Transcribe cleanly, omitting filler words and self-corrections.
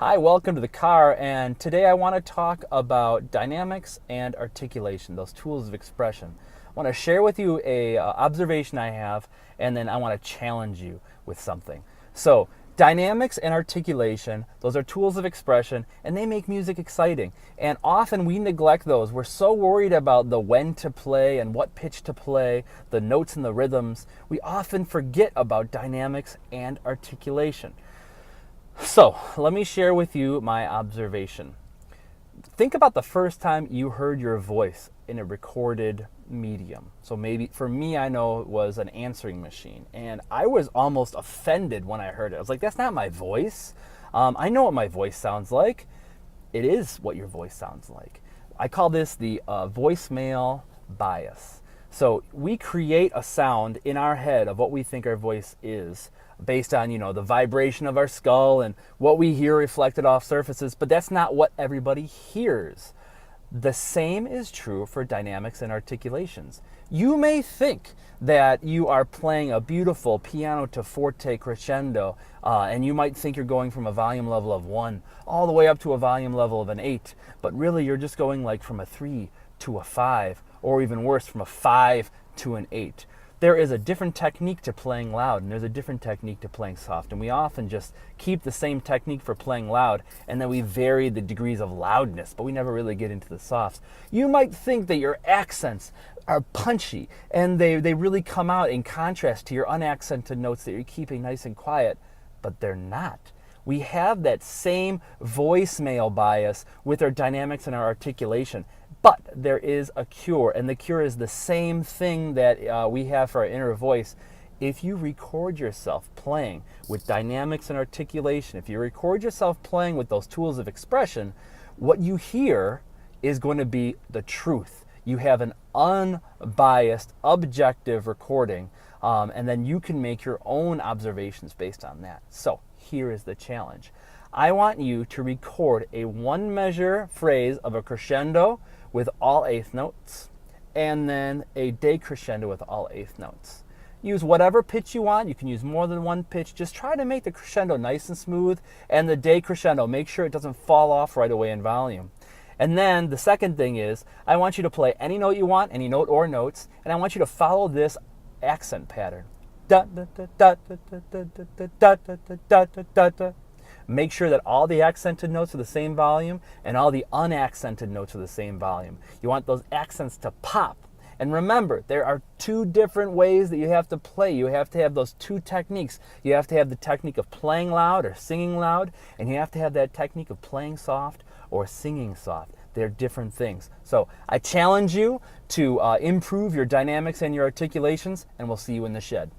Hi, welcome to the car, and today I want to talk about dynamics and articulation, those tools of expression. I want to share with you a observation I have, and then I want to challenge you with something. So, dynamics and articulation, those are tools of expression, and they make music exciting. And often we neglect those. We're so worried about the when to play and what pitch to play, the notes and the rhythms. We often forget about dynamics and articulation. So, let me share with you my observation. Think about the first time you heard your voice in a recorded medium. So maybe for me, I know it was an answering machine, and I was almost offended when I heard it. I was like, that's not my voice. I know what my voice sounds like. It is what your voice sounds like. I call this the voicemail bias. So we create a sound in our head of what we think our voice is based on, the vibration of our skull and what we hear reflected off surfaces, but that's not what everybody hears. The same is true for dynamics and articulations. You may think that you are playing a beautiful piano to forte crescendo, and you might think you're going from a volume level of 1 all the way up to a volume level of an 8, but really you're just going like from a 3 to a 5, or even worse, from a 5 to an 8. There is a different technique to playing loud, and there's a different technique to playing soft. And we often just keep the same technique for playing loud, and then we vary the degrees of loudness, but we never really get into the softs. You might think that your accents are punchy, and they really come out in contrast to your unaccented notes that you're keeping nice and quiet, but they're not. We have that same voicemail bias with our dynamics and our articulation. But there is a cure, and the cure is the same thing that we have for our inner voice. If you record yourself playing with dynamics and articulation, if you record yourself playing with those tools of expression, what you hear is going to be the truth. You have an unbiased, objective recording, and then you can make your own observations based on that. So here is the challenge. I want you to record a one measure phrase of a crescendo with all eighth notes, and then a decrescendo with all eighth notes. Use whatever pitch you want. You can use more than one pitch. Just try to make the crescendo nice and smooth, and the decrescendo, make sure it doesn't fall off right away in volume. And then the second thing is, I want you to play any note you want, any note or notes, and I want you to follow this accent pattern. Da da da da da da da da da da da da da. Make sure that all the accented notes are the same volume and all the unaccented notes are the same volume. You want those accents to pop. And remember, there are two different ways that you have to play. You have to have those two techniques. You have to have the technique of playing loud or singing loud, and you have to have that technique of playing soft or singing soft. They're different things. So I challenge you to improve your dynamics and your articulations, and we'll see you in the shed.